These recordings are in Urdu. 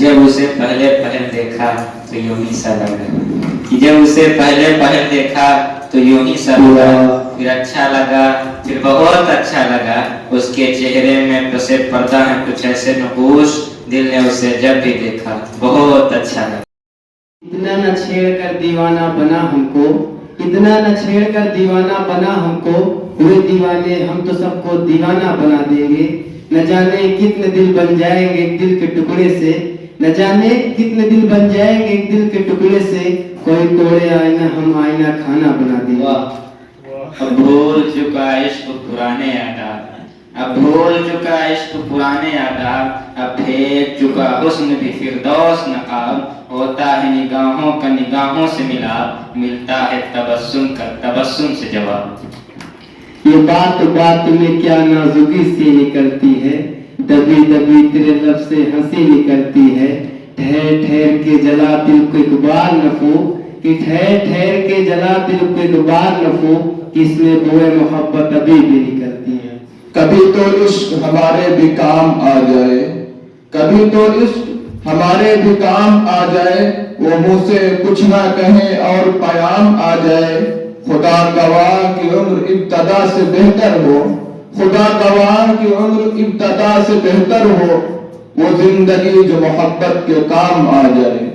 جب اسے پہلے پہل دیکھا تو یوں ہی سا لگا کہ جب اسے پہلے پہل دیکھا تو یوں ہی سا لگا، پھر اچھا لگا، پھر بہت اچھا لگا۔ اس کے چہرے میں پس پردہ ہے کچھ ایسے نقوش، دل نے اسے جب بھی دیکھا بہت اچھا لگا۔ اتنا نہ چھیڑ کر دیوانہ بنا ہم کو، اتنا نہ چھیڑ کر دیوانہ بنا ہم کو، ہوئے دیوانے ہم تو سب کو دیوانہ بنا دیں گے۔ نہ جانے کتنے دل بن جائیں گے ایک دل کے ٹکڑے سے، نہ جانے کتنے دل بن جائیں گے ایک دل کے ٹکڑے سے، کوئی توڑے آئینہ ہم آئینہ کھانا بنا دیں گے۔ اب بھول چکا عشق پرانے آداب، اب بھول چکا عشق پرانے آداب، اب پھینک چکا حسن بھی فردوس نقاب، ہوتا ہے نگاہوں کا نگاہوں سے ملاپ، ملتا ہے تبسم کا تبسم سے جواب۔ یہ بات بات میں کیا نازکی سی نکلتی ہے، دبی دبی تیرے لب سے ہنسی نکلتی ہے، ٹھہر ٹھہر کے جلا دل کو ایک بار نہ پھونک، کہ ٹھہر ٹھہر کے جلا دل کو ایک بار نہ پھونک، اس میں بوئے محبت ابھی بھی نکلتی ہے۔ کبھی تو عشق ہمارے بھی کام آ جائے، کبھی تو عشق ہمارے بھی کام آ جائے، وہ منہ سے کچھ نہ کہیں اور پیام آ جائے، خدا گواہ کی عمر ابتدا سے بہتر ہو، خدا گواہ کی عمر ابتدا سے بہتر ہو، وہ زندگی جو محبت کے کام آ جائے۔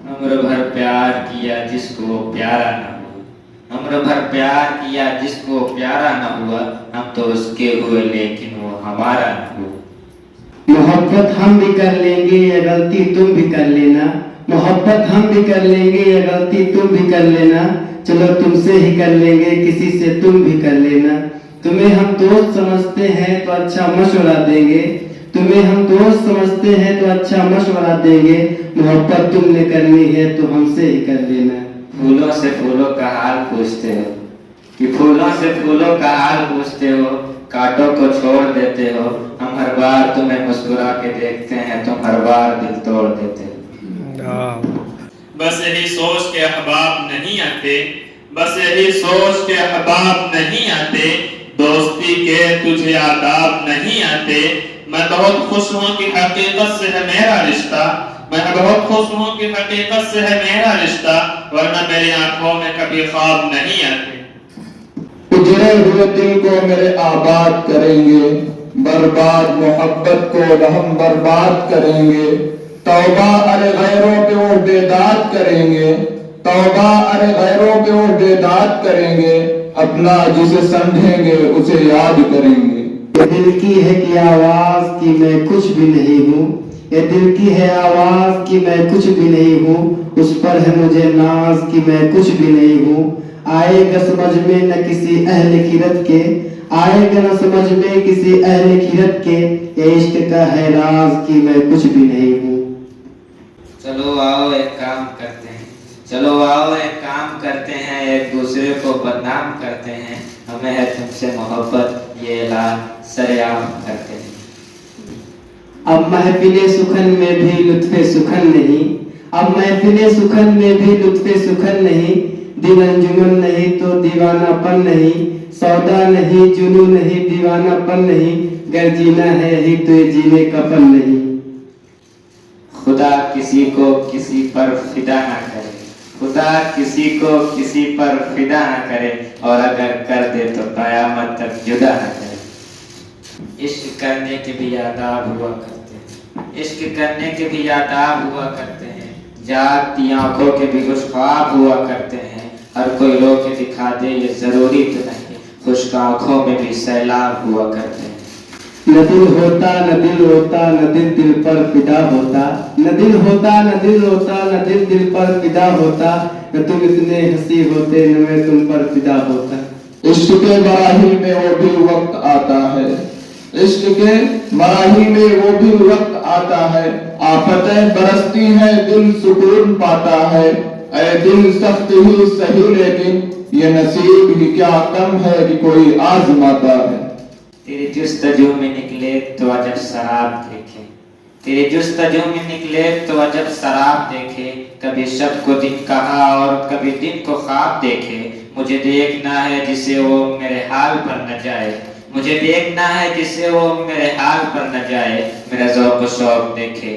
عمر بھر پیار کیا جس کو وہ پیارا نہ ہوا، عمر بھر پیار کیا جس کو پیارا نہ ہوا، ہم تو اس کے ہوئے لیکن وہ ہمارا نہ ہوا۔ محبت ہم بھی کر لیں گے یا غلطی تم بھی کر لینا، محبت ہم بھی کر لیں گے یا غلطی تم بھی کر لینا، چلو تم سے ہی کر لیں گے کسی سے تم بھی کر لینا، تمہیں ہم دوست سمجھتے ہیں تو اچھا مشورہ دیں گے، تمہیں ہم دوست سمجھتے ہیں تو اچھا مشورہ دیں گے، محبت تم نے کرنی ہے تو ہم سے ہی کر لینا۔ پھولوں سے پھولوں کا حال پوچھتے ہو، کہ پھولوں سے پھولوں کا حال پوچھتے ہو، کانٹوں کو چھوڑ دیتے ہو، ہم ہر بار تمہیں مسکرا کے دیکھتے ہیں، تم ہر بار دل توڑ دیتے ہو۔ بس یہی سوچ کے احباب نہیں آتے، بس یہی سوچ کے احباب نہیں آتے، دوستی کے تجھے آداب نہیں آتے، میں بہت خوش ہوں کہ حقیقت سے ہے میرا رشتہ، میں بہت خوش ہوں کہ حقیقت سے ہے میرا رشتہ، ورنہ میری آنکھوں میں کبھی خواب نہیں آتے۔ اجڑے ہوئے دل کو میرے آباد کریں گے، برباد محبت کو ہم برباد کریں گے، توبہ ارے غیروں پہ وہ بیداد کریں گے، توبہ ارے غیروں پہ وہ بیداد کریں گے، اپنا جسے سمجھیں گے اسے یاد کریں گے۔ یہ دل کی ہے کہ آواز کی میں کچھ بھی نہیں ہوں، یہ دل کی ہے آواز کی میں کچھ بھی نہیں ہوں، اس پر ہے مجھے ناز کی میں کچھ بھی نہیں ہوں، آئے گا سمجھ میں نہ کسی اہل خیرت کے، آئے گا نہ سمجھ میں کسی اہل خیرت کے، یہ عشق کا ہے راز کی میں کچھ بھی نہیں ہوں۔ چلو آؤ ایک کام کرتے ہیں، چلو آؤ ایک کام کرتے ہیں، ایک دوسرے کو بدنام کرتے ہیں، ہمیں ہے تم سے محبت یہ اعلان سر عام کرتے ہیں۔ اب محفل سخن میں بھی لطف سخن نہیں، اب محفل سخن میں بھی لطف سخن نہیں، دل انجمن نہیں تو دیوانہ پن نہیں، سودا نہیں جنون نہیں دیوانہ پن نہیں، گر جینا ہے ہی تو یہ جینے کا فن نہیں۔ خدا کسی کو کسی پر فدا نہ کرے، خدا کسی کو کسی پر فدا نہ کرے، اور اگر کر دے تو قیامت تک جدا نہ کرے۔ عشق کرنے کے بھی آداب ہوا کرتے ہیں، عشق کرنے کے بھی آداب ہوا کرتے ہیں، جاگتی آنکھوں کے بھی کچھ خواب ہوا کرتے ہیں، ہر کوئی رو کے دکھا دے یہ ضروری تو نہیں، خشک آنکھوں میں بھی سیلاب ہوا کرتے ہیں۔ نہ دل ہوتا نہ دل ہوتا نہ دل دل پر فدا ہوتا، نہ دل ہوتا نہ دل ہوتا نہ دل دل پر فدا ہوتا، نہ تم اتنے ہنسی ہوتے نہ میں تم پر فدا ہوتا۔ عشق کے مراحل میں وہ بھی وقت آتا ہے، عشق کے مراحل میں وہ بھی وقت آتا ہے، آفتیں برستی ہیں دل سکون پاتا ہے، اے دل سخت ہی سہی لیکن یہ نصیب ہی کیا کم ہے کہ کوئی آزماتا ہے۔ تیری جستجو میں نکلے تو عجب سراب دیکھے، تیری جستجو میں نکلے تو عجب سراب دیکھے، کبھی شب کو دن کہا اور کبھی دن کو خواب دیکھے، مجھے دیکھنا ہے جسے وہ میرے حال پر نہ جائے، مجھے دیکھنا ہے جسے وہ میرے حال پر نہ جائے، میرا ذوق و شوق دیکھے